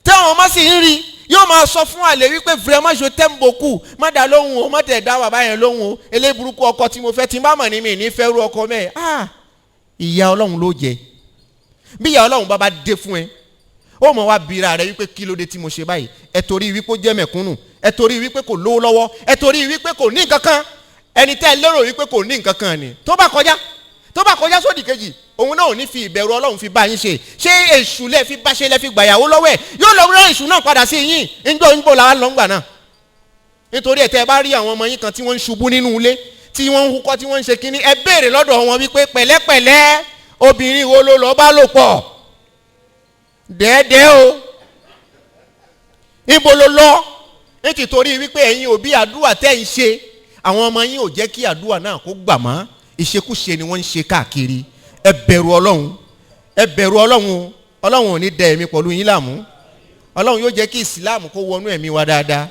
táwọn ọmọ sì ń rí, yóò máa sọ fún àlè wípé vraiment je t'aime beaucoup, má dá lóhùn o, má tẹ̀ dá bàbá yẹn lóhùn o, eléburúkú ọkọ tí mo fẹ́, tí n bá mọ̀ ní mi ní fẹ́ rú ọkọ mẹ́ẹ̀. ìyá ọlọ́run ló jẹ. bí ìyá ọlọ́run bá dé fún ẹ, ó mọ̀ wá bira rẹ wípé kí ló dé tí mo ṣe báyìí, ẹ torí wípé ó jẹ́ mẹ̀kúnnù, ẹ torí wípé kò lówó lọ́wọ́, ẹ torí wípé kò ní nǹkan kan. ẹni tẹ́ ẹ lérò wípé kò ní nǹkan kan ni tó bá kọjá sódì kejì, òun náà ò ní fi ìbẹ̀rù ọlọ́run fi bá yín ṣe. ṣé èṣù lẹ fi bá ṣe lẹ fi gbàyàwó lọ́wọ́ ẹ̀, yóò lọ rán èṣù náà padà sí yín ńgbò làwọn lọ́ngbà náà. nítorí ẹ̀ tẹ́ ẹ bá rí àwọn ọmọ yín kan tí wọ́n ń ṣubú nínú ilé, tí wọ́n ń húkọ́, tí wọ́n ń ṣe kínní, ẹ béèrè lọ́dọ̀ wọn wípé pẹ̀lẹ́pẹ̀lẹ́ obìnrin wo ló lọ bá lò pọ̀ dẹ́ẹ́dẹ́ o, níbo ló lọ? nítorí wípé ẹ̀yin òbí àdúrà tẹ́ ń ṣe, àwọn ọmọ yín ò jẹ́ kí àdúrà náà kó gbà mọ́, ìṣekúṣe ni wọ́n ń ṣe káàkiri. ẹ bẹ̀rù ọlọ́run, ẹ bẹ̀rù ọlọ́run. ọlọ́run ò ní dẹ ẹ̀mí pẹ̀lú yín láàmú. ọlọ́run yóò jẹ́ kí ìsìláàmù kó wọnú ẹ̀mí wa dáadáa.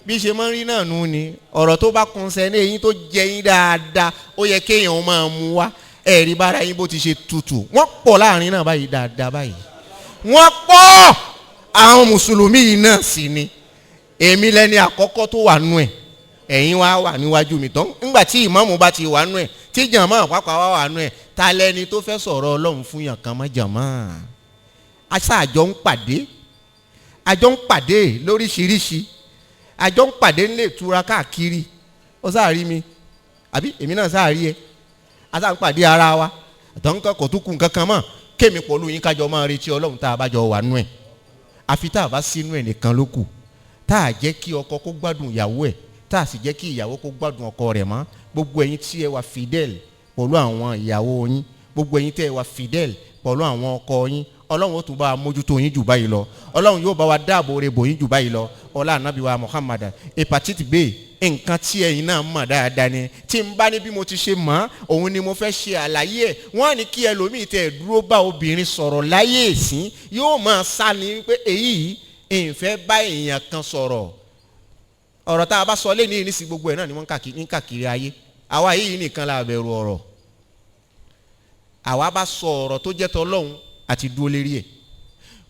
bí ṣe máa ń rí náà nù ni ọ̀rọ̀ tó bá kọnsẹ̀ ní eyín tó jẹ yín dáadáa, ó yẹ kéèyàn máa mú wá. ẹ̀rí bára yín bó ti ṣe tutù, wọ́n pọ̀ láàrin náà báyìí dáadáa báyìí, wọ́n pọ̀. àwọn mùsùlùmí yìí náà sì ni èmi lẹ́ni àkọ́kọ́ tó wà nù ẹ̀, ẹ̀yin wá wà níwájú mi tán. nígbà tí ìmáàmù bá ti wà nù ẹ̀, tí jàmáà pàápàá wá wà nù ẹ̀, ta lẹni tó fẹ́ sọ̀rọ̀ ọlọ́run fún yàn kan mọ́ jàmáà? àjọ ń pàdé lóríṣiríṣi, àjọ ń pàdé ńlẹ̀ ìtura káàkiri. ó sáàrí mi àbí èmi náà sáàrí ẹ, a sáà ń pàdé ara wa, àtọ̀nkọ́ kò tún kù nǹkan kan mọ́, kémi pọ̀lú yín kájọ máa retí ọlọ́run tá a bá jọ wà nù ẹ̀. àfi tá a bá sínú ẹ̀ nìkan ló kù, tá a jẹ́ kí ọkọ kó gbádùn ìyàwó ẹ̀, tá a sì jẹ́ kí ìyàwó kó gbádùn ọkọ rẹ̀ mọ́. gbogbo ẹ̀yin tí ẹ wà fidel pẹ̀lú àwọn ìyàwó yín, gbogbo ẹ̀yin tí ẹ wà fidel pẹ̀lú àwọn ọkọ yín, ọlọ́run ó tún bá wa mójútó yín jù báyìí lọ, ọlọ́run yóò bá wa dáàbò rẹ̀ bò yín jù báyìí lọ. ọlá ànábì wa Muhammad. hepatitis B nǹkan tí ẹ̀yin náà mọ̀ dáadáa ni, tí n bá ní bí mo ti ṣe mọ̀ òun ni mo fẹ́ ṣe àlàyé ẹ̀. wọ́n á ní kí ẹlòmíì tẹ̀ dúró bá obìnrin sọ̀rọ̀ láyé ìsín, yóò máa sá ni pé èyí ìfẹ́ bá èèyàn kan sọ̀rọ̀. ọ̀rọ̀ tá a bá sọ lẹ́ni ní sí gbogbo ẹ̀ náà ni wọ́n ń kàkiri ayé. àwa yìí nìkan la bẹ̀rù ọ̀rọ̀. àwa bá sọ ọ̀rọ̀ tó jẹ́ tọ́lọ́hun àti dúró lérí ẹ̀.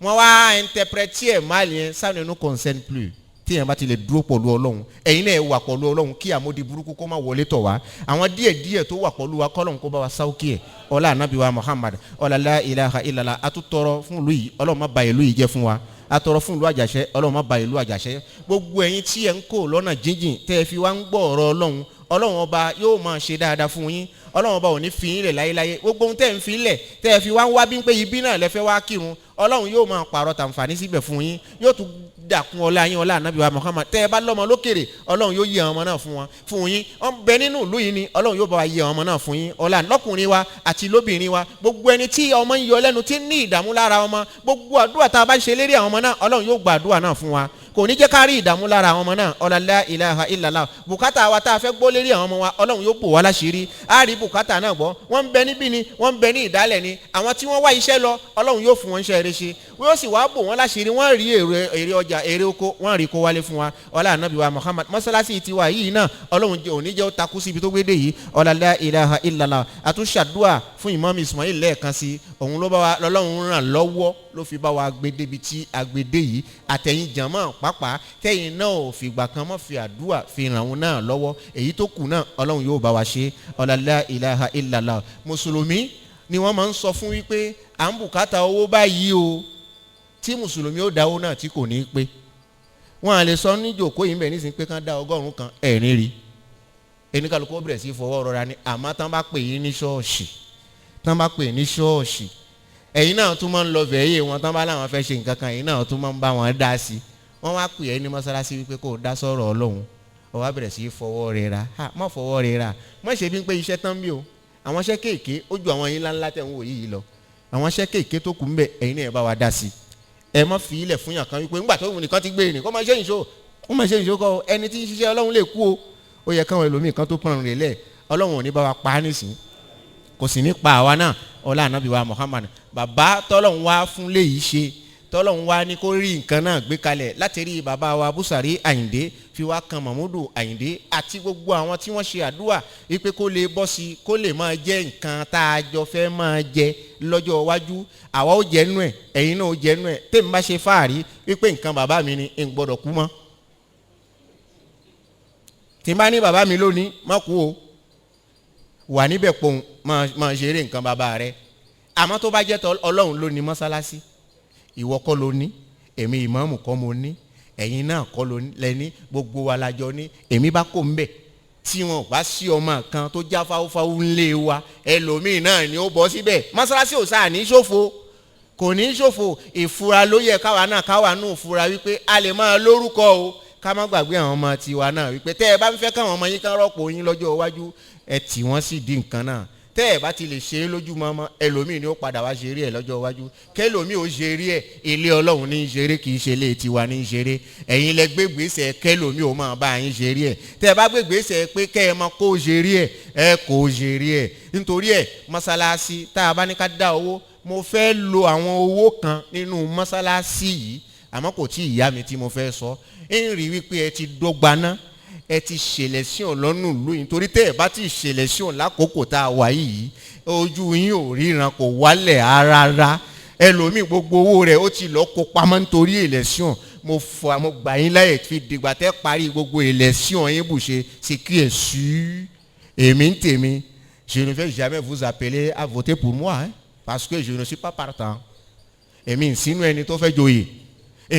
wọ́n wá interpréter ẹ̀ máa yẹn ça ne nous concerne plus. tí èèyàn bá ti lè dúró pẹ̀lú ọlọ́run, ẹ̀yin náà wà pẹ̀lú ọlọ́run, kí àmódi burúkú kó má wọlé tọ̀ wá. àwọn díẹ̀ tó wà pẹ̀lú wa kọ́lọ́hun kó bá wa sáwókè ẹ̀. ọlá ànábì wa Muhammad, ọlá la ilaha illallah. atútọrọ fún ìlú yìí, ọlọ́run má ba ìlú yìí jẹ́ fún wa. atọrọ fún ìlú àjàṣẹ́, ọlọ́run má ba ìlú àjàṣẹ́. gbogbo ẹ̀yin tí ẹ ń kó lọ́nà jíjìn tẹ́ ẹ fi wá ń gbọ́ ọ̀rọ̀ ọlọ́run, ọlọ́run ọba yóò máa ṣe dáadáa fún yín. ọlọ́run ọba ò ní fi yín lẹ̀ láyéláyé. gbogbo ohun tẹ́ ń fi lẹ̀ tẹ́ ẹ fi wá ń wá bí ń pé ibi náà lẹ fẹ́ wá kírun, ọlọ́run yóò máa pààrọ̀ tàǹfààní síbẹ̀ fún yín, yóò tún dàkún ọlá yín, ọlá ànábì wa Muhammad. tẹ́ ẹ bá lọ́mọ lókèrè, ọlọ́run yóò yẹ ọmọ náà fún yín. wọ́n bẹ nínú ìlú yìí ni, ọlọ́run yóò bá wa yẹ ọmọ náà fún yín, ọlá lọ́kùnrin wa àti lóbìnrin wa. gbogbo ẹni tí ọmọ ń yọ lẹ́nu, tí ń ní ìdààmú lára ọmọ, gbogbo àdúrà tá a bá ń ṣe lérí àwọn ọmọ náà, ọlọ́run yóò gba àdúrà náà fún wa, kò ní jẹ́ ká rí ìdààmú lára àwọn ọmọ náà. ọlá la ilaha illallah. bùkátà wa tá a fẹ́ gbọ́ lérí àwọn ọmọ wa, ọlọ́run yóò bò wá láṣìírí, á rí bùkátà náà gbọ́. wọ́n ń bẹ níbí ni, wọ́n ń bẹ ní ìdálẹ̀ ni, àwọn tí wọ́n wá iṣẹ́ lọ, ọlọ́run yóò fún wọn iṣẹ́ rere ṣe, yóò sì wá bò wọ́n láṣìírí, wọ́n rí èrè ọjà, èrè oko, wọ́n rí kó wálé fún wa. ọlá ànábì wa Muhammad. mọ́sálásí tiwa yìí náà, ọlọ́run ò ní jẹ́ ó takú síbi tó gbédè yìí. ọlá la ilaha illallah. àtúnṣàdúà fún Imam Ismail lẹ́ẹ̀kan sí, òun ló bá wa, lọ́lọ́run ràn lọ́wọ́ ló fi bá wa gbé débi tí agbédè yìí. àtẹ̀yìn jàmọ́ pàápàá tẹ̀yìn náà ò fìgbà kan mọ́ fi àdúà fi ràn wọn náà lọ́wọ́. èyí tó kù náà ọlọ́run yóò bá wa ṣe. ọlá la ilaha illallah. mùsùlùmí ni wọ́n máa ń sọ fún wípé à ń bùkátà owó báyìí o, tí mùsùlùmí ó dáwó náà tí kò ní í pé. wọ́n á lè sọ ní ìjòkó yìí bẹ̀ nísìnyí pé kán dá 100 kan ẹ̀rín rí. ẹni kálukú ó bẹ̀rẹ̀ sí fọwọ́ rọra ni. àmọ́ tán bá pè yín ní ṣọ́ọ̀ṣì, ẹ̀yin náà tún máa ń lọ bẹ̀ẹ́yẹ wọn, tán bá láwọn fẹ́ ṣe nǹkan kan, ẹ̀yin náà tún máa ń bá wọn dá sí. wọ́n wá pè ẹ́ ní mọ́sálásí wípé kó o dá sọ̀rọ̀ Ọlọ́run, ó wá bẹ̀rẹ̀ sí fọwọ́ rẹra. má fọwọ́ rẹra, má ṣe bí pé iṣẹ́ tán bí o. àwọn iṣẹ́ kéèké ó ju àwọn yín ńláńlá tẹ̀ ń wò yìí lọ. àwọn iṣẹ́ kéèké tó kù ń bẹ, ẹ̀yin náà bá wa dá sí. ẹ má fi ilẹ̀ fún yàn kan wípé ńgbà tó wù nìkan ti gbé e nì kó máa ṣe ìṣó kọ́ ẹni tí ń ṣiṣẹ́ Ọlọ́run lè kú o. ó yẹ káwọn ẹlòmíì kan tó pọ̀n rẹ̀ lẹ̀, Ọlọ́run ò ní bá wa pa á nísìn, kò sì ní pa àwa náà. ọlá ànábì wa Muhammad, bàbá tọ́lọ́run wá fún léyìí ṣe, tọ́lọ́run wá ní kó rí nǹkan náà gbé kalẹ̀ láti rí bàbá wa Búsàrí Àyìndé fi wá kan Mahmudu Àyìndé àti gbogbo àwọn tí wọ́n ṣe àdúrà wípé kó lè bọ́ sí, kó lè máa jẹ́ nǹkan tá a jọ fẹ́ máa jẹ lọ́jọ́ iwájú. àwa ó jẹ́ nú ẹ̀, ẹ̀yin náà ó jẹ́ nú ẹ̀. tèmi bá ṣe fáàrí wípé nǹkan bàbá mi ni n gbọ́dọ̀ kú mọ́. tí n bá ní bàbá mi lónìí má kú o, wà níbẹ̀ pòun máa ṣeré nǹkan bàbá rẹ. àmọ́ tó bá jẹ́ tọ́ Ọlọ́run ló ní mọ́sálásí, ìwọ kọ́ ló ní, èmi ìmáàmù kọ́ mo ní, ẹ̀yin náà kọ́ ló lẹ́ni, gbogbo wa la jọ ní. èmi bá kó ń bẹ̀ tí wọn bá sí ọmọ kan tó já fáwọ́fáwọ́ ńlé wa, ẹlòmíì náà ni ó bọ́ síbẹ̀. mọ́sálásí ò sáà ní ṣòfò, kò ní ṣòfò. ìfura ló yẹ káwa náà fura wípé a lè máa lórúkọ o, ká má gbàgbé àwọn ọmọ tiwa náà wípé tẹ́ ẹ bá ń fẹ́ káwọn ọmọ yín kan rọ́pò yín lọ́jọ́ iwájú, ẹ tì wọ́n sì di nǹkan náà. tẹ́ ẹ bá ti lè ṣe é lójú mọ́mọ́, ẹlòmíì ni ó padà wá ṣeré ẹ̀ lọ́jọ́ iwájú. kẹlòmíì ó ṣeré ẹ̀, ilé Ọlọ́run ní í ṣeré, kì í ṣe ilé tiwa ní í ṣeré. ẹ̀yin lẹ gbé gbèsè kẹlòmíì ó máa bá yín ṣeré ẹ̀. tẹ́ ẹ bá gbé gbèsè pé kẹ́ ẹ máa kó ṣeré ẹ̀, ẹ kó ṣeré ẹ̀. nítorí ẹ̀ mọ́sálásí tá a bá ní ká dá owó, mo fẹ́ lo àwọn owó kan nínú mọ́sálásí yìí, àmọ́ kò tí ìyá mi tí mo fẹ́ sọ. ń rí wípé ẹ ti dọ́gba ná, ẹ ti ṣẹlẹ̀ sí ọlọ́nù lóyún. torí tẹ́ ẹ bá ti ṣẹlẹ̀ sí ọ lákòókò tá a wà yìí, ojú yín ò ríran, kò wálẹ̀ rárá. ẹlòmíì gbogbo owó rẹ̀ ó ti lọ kó pamọ́ nítorí ẹlẹ́sìn. mo gbà yín láyè fi dìgbà tẹ́ parí gbogbo ẹlẹ́sìn yín bùṣe c'est qui est sûr. èmi ń tèmi, je ne vais jamais vous appeler à voter pour moi, hein, parce que je ne suis pas partant. èmi ń sínú ẹni tó fẹ́ joyè,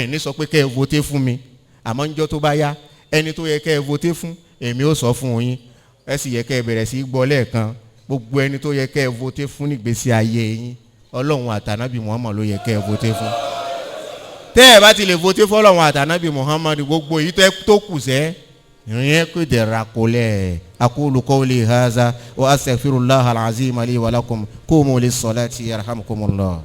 ní sọ pé kẹ́ ẹ voter fún mi, àmọ́ níjọ́ tó bá yá ẹni tó yẹ kẹ́ ẹ voter fún èmi ó sọ fún yín. ẹ sì yẹ kẹ́ ẹ bẹ̀rẹ̀ sí gbọ́ lẹ́ẹ̀kan, gbogbo ẹni tó yẹ kẹ́ ẹ voter fún nígbésí ayé yín, Ọlọ́run àtànábì Muhammad ló yẹ kẹ́ ẹ voter fún. tẹ́ ẹ bá ti lè voter fún Ọlọ́run àtànábì Muhammad, gbogbo èyí tó kù sẹ́ rien que des racoleurs. aqulu qawli hadha wa astaghfirullaha al-azim li wa lakum. qumu lis-salati yarhamkumullah.